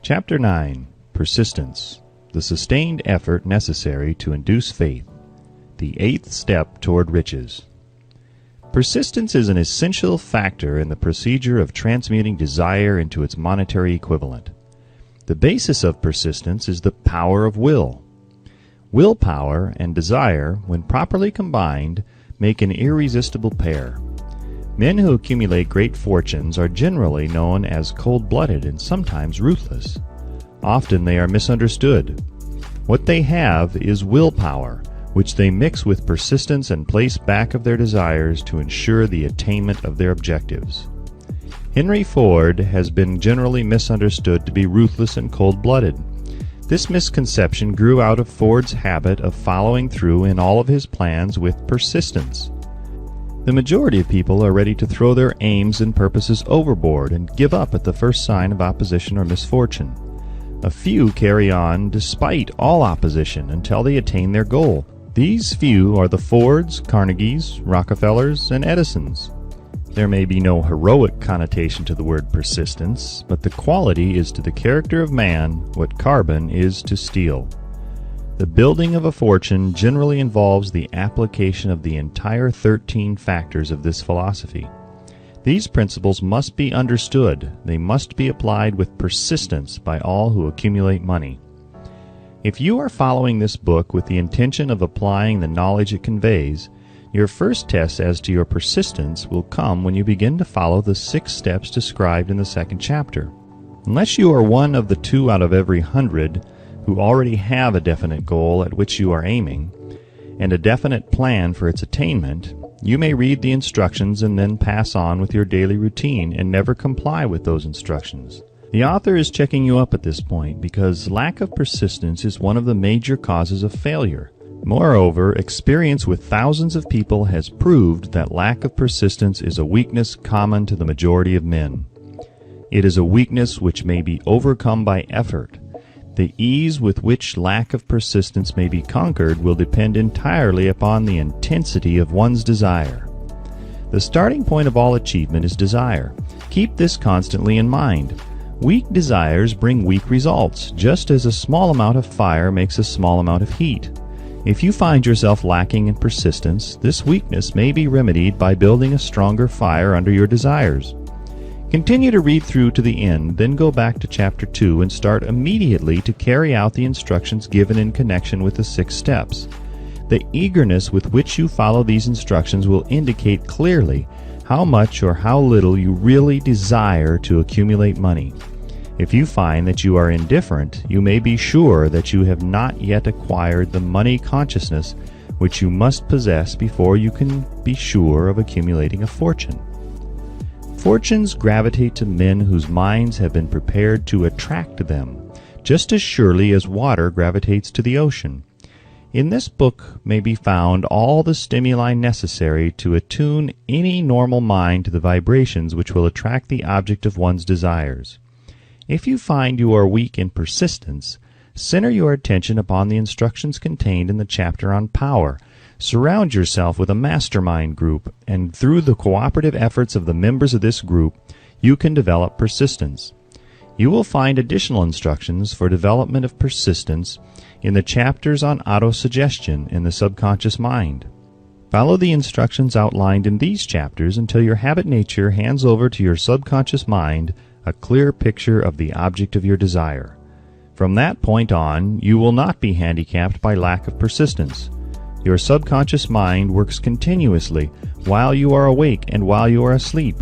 Chapter 9. Persistence. The sustained effort necessary to induce faith. The eighth step toward riches. Persistence is an essential factor in the procedure of transmuting desire into its monetary equivalent. The basis of persistence is the power of will. Willpower and desire, when properly combined, make an irresistible pair. Men who accumulate great fortunes are generally known as cold-blooded and sometimes ruthless. Often they are misunderstood. What they have is willpower, which they mix with persistence and place back of their desires to ensure the attainment of their objectives. Henry Ford has been generally misunderstood to be ruthless and cold-blooded. This misconception grew out of Ford's habit of following through in all of his plans with persistence. The majority of people are ready to throw their aims and purposes overboard and give up at the first sign of opposition or misfortune. A few carry on despite all opposition until they attain their goal. These few are the Fords, Carnegies, Rockefellers, and Edisons. There may be no heroic connotation to the word persistence, but the quality is to the character of man what carbon is to steel. The building of a fortune generally involves the application of the entire 13 factors of this philosophy. These principles must be understood. They must be applied with persistence by all who accumulate money. If you are following this book with the intention of applying the knowledge it conveys, your first test as to your persistence will come when you begin to follow the 6 steps described in the second chapter. Unless you are one of the 2 out of every 100 who already have a definite goal at which you are aiming, and a definite plan for its attainment, you may read the instructions and then pass on with your daily routine and never comply with those instructions. The author is checking you up at this point because lack of persistence is one of the major causes of failure. Moreover, experience with thousands of people has proved that lack of persistence is a weakness common to the majority of men. It is a weakness which may be overcome by effort. The ease with which lack of persistence may be conquered will depend entirely upon the intensity of one's desire. The starting point of all achievement is desire. Keep this constantly in mind. Weak desires bring weak results, just as a small amount of fire makes a small amount of heat. If you find yourself lacking in persistence, this weakness may be remedied by building a stronger fire under your desires. Continue to read through to the end, then go back to Chapter 2 and start immediately to carry out the instructions given in connection with the 6 steps. The eagerness with which you follow these instructions will indicate clearly how much or how little you really desire to accumulate money. If you find that you are indifferent, you may be sure that you have not yet acquired the money consciousness which you must possess before you can be sure of accumulating a fortune. Fortunes gravitate to men whose minds have been prepared to attract them, just as surely as water gravitates to the ocean. In this book may be found all the stimuli necessary to attune any normal mind to the vibrations which will attract the object of one's desires. If you find you are weak in persistence, center your attention upon the instructions contained in the chapter on power. Surround yourself with a mastermind group, and through the cooperative efforts of the members of this group, you can develop persistence. You will find additional instructions for development of persistence in the chapters on autosuggestion in the subconscious mind. Follow the instructions outlined in these chapters until your habit nature hands over to your subconscious mind a clear picture of the object of your desire. From that point on, you will not be handicapped by lack of persistence. Your subconscious mind works continuously while you are awake and while you are asleep.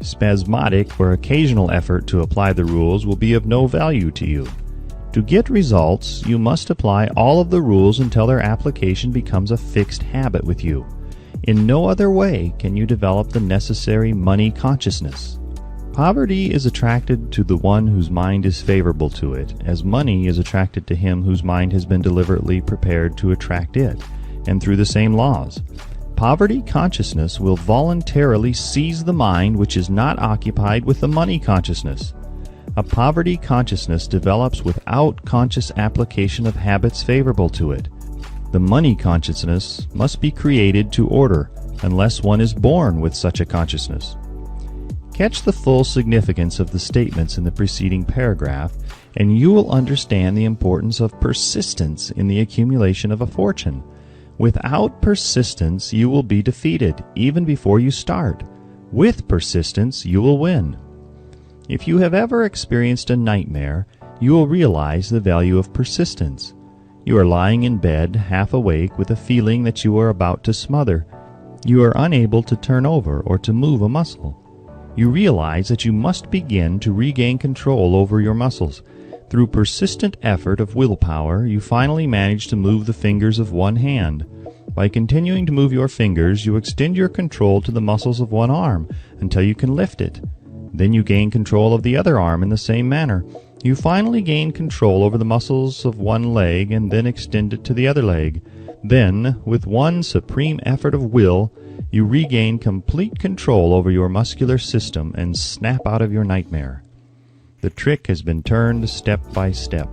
Spasmodic or occasional effort to apply the rules will be of no value to you. To get results, you must apply all of the rules until their application becomes a fixed habit with you. In no other way can you develop the necessary money consciousness. Poverty is attracted to the one whose mind is favorable to it, as money is attracted to him whose mind has been deliberately prepared to attract it, and through the same laws. Poverty consciousness will voluntarily seize the mind which is not occupied with the money consciousness. A poverty consciousness develops without conscious application of habits favorable to it. The money consciousness must be created to order, unless one is born with such a consciousness. Catch the full significance of the statements in the preceding paragraph, and you will understand the importance of persistence in the accumulation of a fortune. Without persistence, you will be defeated, even before you start. With persistence, you will win. If you have ever experienced a nightmare, you will realize the value of persistence. You are lying in bed, half awake, with a feeling that you are about to smother. You are unable to turn over or to move a muscle. You realize that you must begin to regain control over your muscles. Through persistent effort of willpower, you finally manage to move the fingers of one hand. By continuing to move your fingers, you extend your control to the muscles of one arm until you can lift it. Then you gain control of the other arm in the same manner. You finally gain control over the muscles of one leg and then extend it to the other leg. Then, with one supreme effort of will, you regain complete control over your muscular system and snap out of your nightmare. The trick has been turned step by step.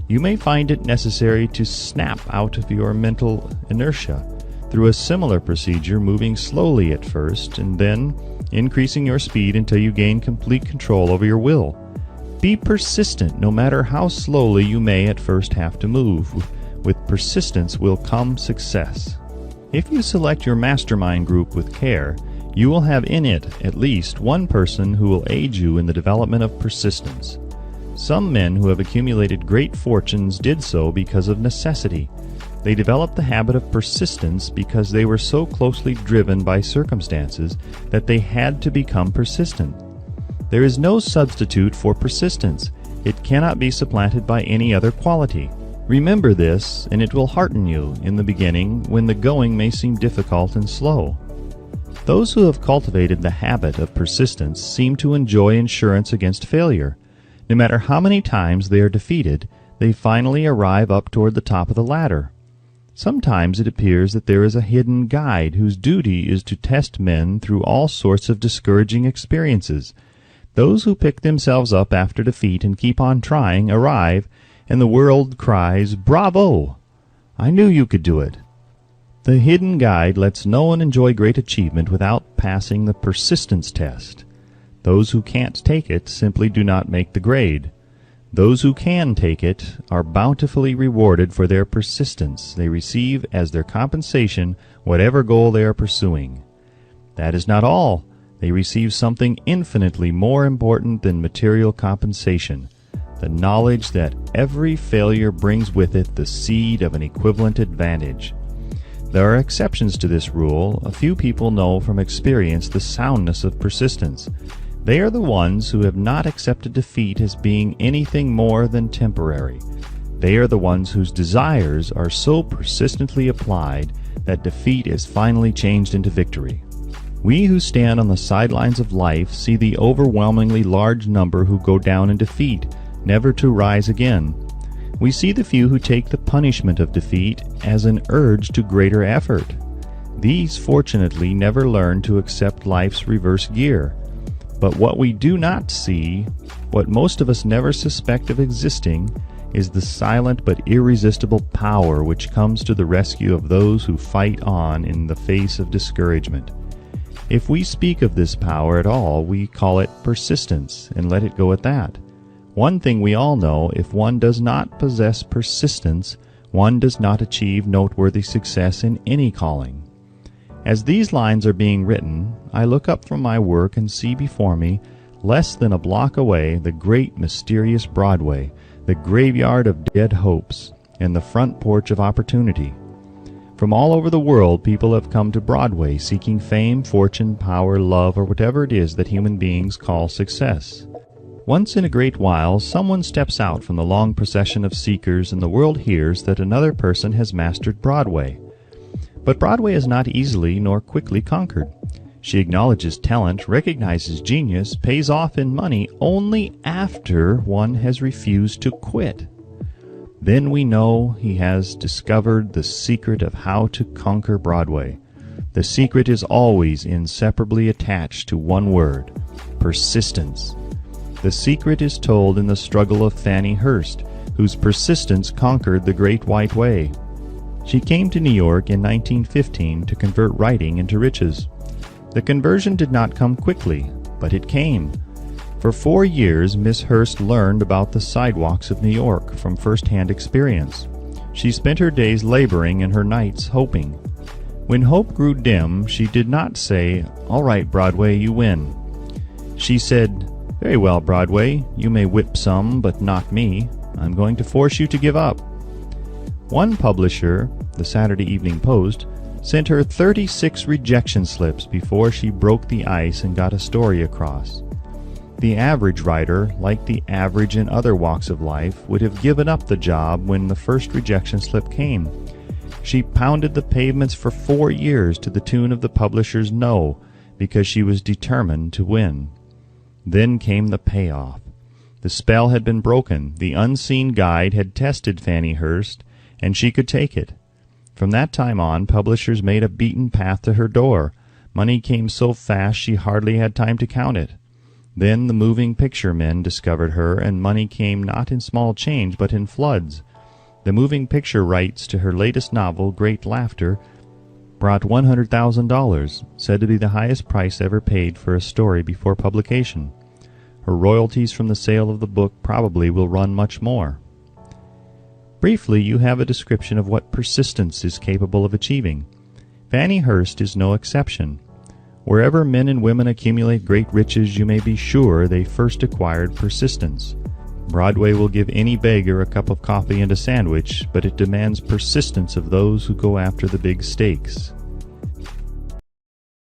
You may find it necessary to snap out of your mental inertia through a similar procedure, moving slowly at first and then increasing your speed until you gain complete control over your will. Be persistent no matter how slowly you may at first have to move. With persistence will come success. If you select your mastermind group with care, you will have in it at least one person who will aid you in the development of persistence. Some men who have accumulated great fortunes did so because of necessity. They developed the habit of persistence because they were so closely driven by circumstances that they had to become persistent. There is no substitute for persistence. It cannot be supplanted by any other quality. Remember this, and it will hearten you in the beginning when the going may seem difficult and slow. Those who have cultivated the habit of persistence seem to enjoy insurance against failure. No matter how many times they are defeated, they finally arrive up toward the top of the ladder. Sometimes it appears that there is a hidden guide whose duty is to test men through all sorts of discouraging experiences. Those who pick themselves up after defeat and keep on trying arrive, and the world cries, "Bravo! I knew you could do it." The hidden guide lets no one enjoy great achievement without passing the persistence test. Those who can't take it simply do not make the grade. Those who can take it are bountifully rewarded for their persistence. They receive as their compensation whatever goal they are pursuing. That is not all. They receive something infinitely more important than material compensation: the knowledge that every failure brings with it the seed of an equivalent advantage. There are exceptions to this rule. A few people know from experience the soundness of persistence. They are the ones who have not accepted defeat as being anything more than temporary. They are the ones whose desires are so persistently applied that defeat is finally changed into victory. We who stand on the sidelines of life see the overwhelmingly large number who go down in defeat, never to rise again. We see the few who take the punishment of defeat as an urge to greater effort. These, fortunately, never learn to accept life's reverse gear. But what we do not see, what most of us never suspect of existing, is the silent but irresistible power which comes to the rescue of those who fight on in the face of discouragement. If we speak of this power at all, we call it persistence, and let it go at that. One thing we all know: if one does not possess persistence, one does not achieve noteworthy success in any calling. As these lines are being written, I look up from my work and see before me, less than a block away, the great mysterious Broadway, the graveyard of dead hopes, and the front porch of opportunity. From all over the world, people have come to Broadway seeking fame, fortune, power, love, or whatever it is that human beings call success. Once in a great while, someone steps out from the long procession of seekers, and the world hears that another person has mastered Broadway. But Broadway is not easily nor quickly conquered. She acknowledges talent, recognizes genius, pays off in money only after one has refused to quit. Then we know he has discovered the secret of how to conquer Broadway. The secret is always inseparably attached to one word: persistence. The secret is told in the struggle of Fannie Hurst, whose persistence conquered the Great White Way. She came to New York in 1915 to convert writing into riches. The conversion did not come quickly. But it came. For 4 years, Miss Hurst learned about the sidewalks of New York from first-hand experience. She spent her days laboring and her nights hoping. When hope grew dim, she did not say, "All right, Broadway, you win." She said, "Very well, Broadway, you may whip some, but not me. I'm going to force you to give up." One publisher, the Saturday Evening Post, sent her 36 rejection slips before she broke the ice and got a story across. The average writer, like the average in other walks of life, would have given up the job when the first rejection slip came. She pounded the pavements for 4 years to the tune of the publisher's no, because she was determined to win. Then came the payoff. The spell had been broken. The unseen guide had tested Fannie Hurst, and she could take it. From that time on, publishers made a beaten path to her door. Money came so fast she hardly had time to count it. Then the moving picture men discovered her, and money came not in small change, but in floods. The moving picture rights to her latest novel, Great Laughter, brought $100,000, said to be the highest price ever paid for a story before publication. Her royalties from the sale of the book probably will run much more. Briefly, you have a description of what persistence is capable of achieving. Fannie Hurst is no exception. Wherever men and women accumulate great riches, you may be sure they first acquired persistence. Broadway will give any beggar a cup of coffee and a sandwich, but it demands persistence of those who go after the big stakes.